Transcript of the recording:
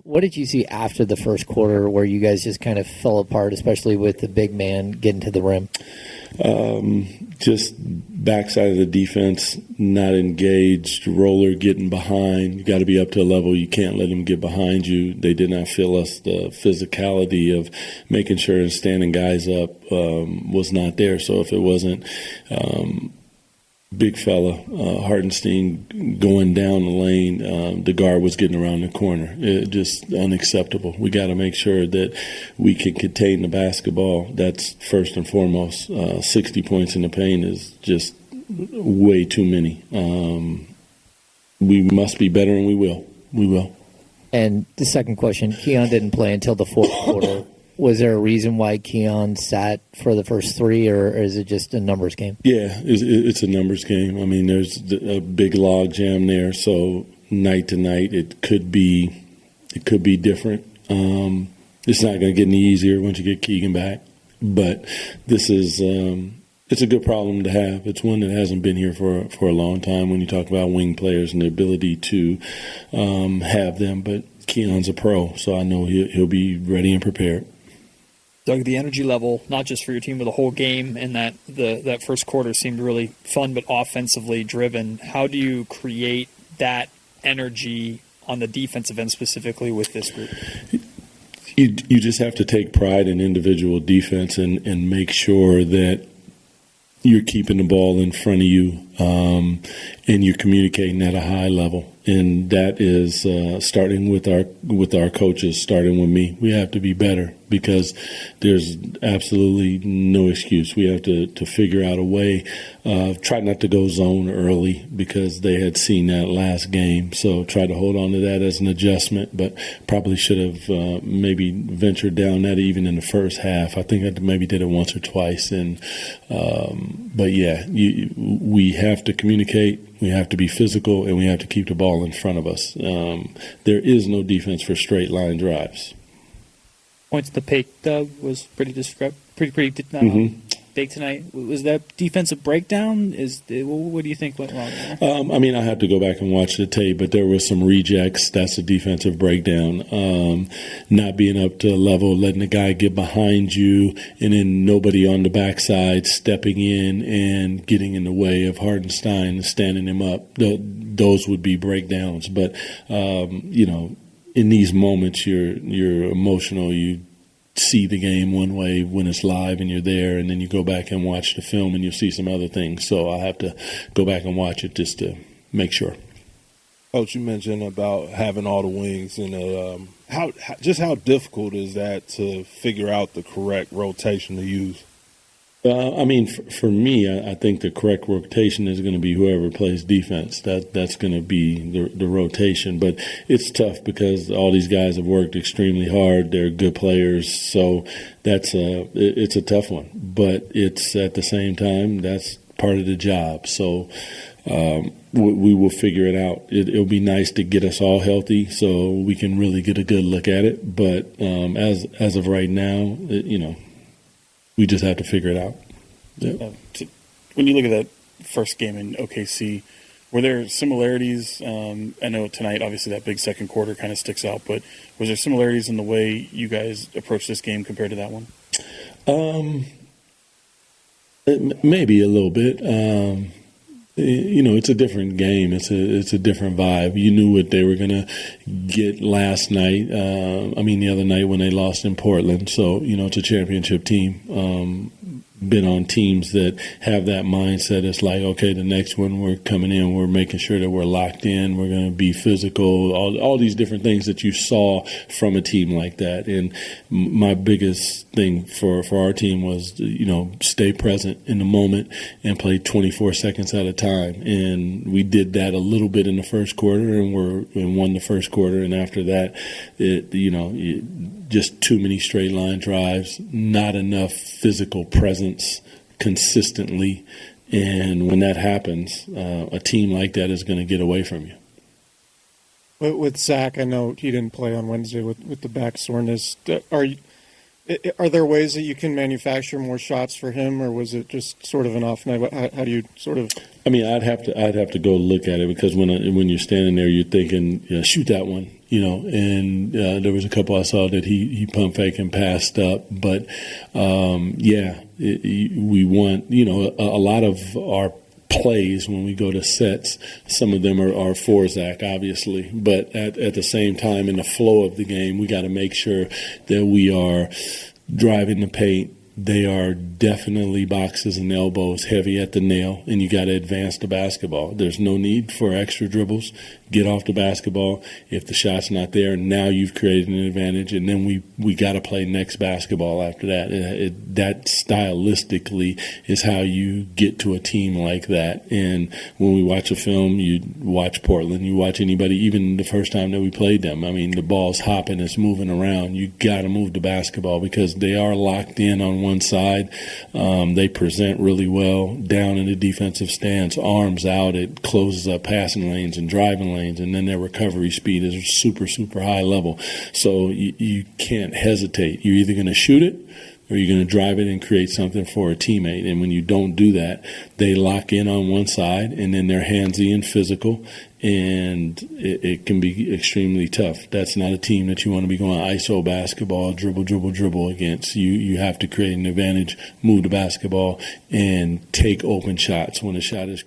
What did you see after the first quarter where you guys just kind of fell apart, especially with the big man getting to the rim? Just backside of the defense, not engaged, roller getting behind. You got to be up to a level. You can't let them get behind you. They did not feel us. The physicality of making sure and standing guys up was not there. So if it wasn't big fella, Hartenstein going down the lane, the guard was getting around the corner. It just unacceptable. We got to make sure that we can contain the basketball. That's first and foremost. 60 points in the paint is just way too many. We must be better, and we will. We will. And the second question, Keon didn't play until the fourth quarter. Was there a reason why Keon sat for the first three, or is it just a numbers game? Yeah, it's a numbers game. I mean, there's a big log jam there, so night to night it could be different. It's not going to get any easier once you get Keegan back, but this is it's a good problem to have. It's one that hasn't been here for a long time when you talk about wing players and the ability to have them. But Keon's a pro, so I know he'll be ready and prepared. Doug, the energy level, not just for your team, but the whole game, and that first quarter seemed really fun but offensively driven. How do you create that energy on the defensive end specifically with this group? You just have to take pride in individual defense and make sure that you're keeping the ball in front of you and you're communicating at a high level. And that is starting with our coaches, starting with me. We have to be better because there's absolutely no excuse. We have to figure out a way. Try not to go zone early because they had seen that last game. So try to hold on to that as an adjustment, but probably should have maybe ventured down that even in the first half. I think I maybe did it once or twice. But yeah, we have to communicate. We have to be physical, and we have to keep the ball in front of us. There is no defense for straight line drives. Points to the paint, Doug, was pretty big tonight. Was that defensive breakdown? What do you think went wrong there? I mean, I have to go back and watch the tape, but there were some rejects. That's a defensive breakdown. Not being up to a level, letting the guy get behind you, and then nobody on the backside stepping in and getting in the way of Hartenstein and standing him up. Those would be breakdowns. But, in these moments, you're emotional. You see the game one way when it's live and you're there, and then you go back and watch the film and you'll see some other things. So I have to go back and watch it just to make sure. Coach, you mentioned about having all the wings, and how difficult is that to figure out the correct rotation to use? For me, I think the correct rotation is going to be whoever plays defense. That's going to be the rotation. But it's tough because all these guys have worked extremely hard. They're good players, so it's a tough one. But it's at the same time that's part of the job. So we will figure it out. It'll be nice to get us all healthy so we can really get a good look at it. But as of right now, we just have to figure it out. Yeah. When you look at that first game in OKC, were there similarities? I know tonight, obviously, that big second quarter kind of sticks out, but was there similarities in the way you guys approached this game compared to that one? Maybe a little bit. It's a different game. It's a different vibe. You knew what they were going to get last night. The other night when they lost in Portland. So, it's a championship team. Been on teams that have that mindset. It's like, okay, the next one we're coming in, we're making sure that we're locked in. We're going to be physical. All these different things that you saw from a team like that. And my biggest thing for our team was, stay present in the moment and play 24 seconds at a time. And we did that a little bit in the first quarter, and won the first quarter. And after that, just too many straight line drives, not enough physical presence consistently. And when that happens, a team like that is going to get away from you. With Zach, I know he didn't play on Wednesday with the back soreness. Are there ways that you can manufacture more shots for him, or was it just sort of an off night? How do you sort of? I'd have to go look at it because when you're standing there, you're thinking, shoot that one. and there was a couple I saw that he pump fake and passed up. But, we want, a lot of our plays when we go to sets, some of them are for Zach, obviously, but at the same time, in the flow of the game, we got to make sure that we are driving the paint. They are definitely boxes and elbows, heavy at the nail, and you got to advance the basketball. There's no need for extra dribbles. Get off the basketball. If the shot's not there, now you've created an advantage, and then we got to play next basketball after that. That stylistically is how you get to a team like that. And when we watch a film, you watch Portland, you watch anybody, even the first time that we played them. I mean, the ball's hopping, it's moving around. You got to move the basketball because they are locked in on one side. They present really well down in the defensive stance, arms out. It closes up passing lanes and driving lanes. And then their recovery speed is super, super high level. So you can't hesitate. You're either going to shoot it or you're going to drive it and create something for a teammate. And when you don't do that, they lock in on one side, and then they're handsy and physical, and it can be extremely tough. That's not a team that you want to be going ISO basketball, dribble against. You have to create an advantage, move the basketball, and take open shots when the shot is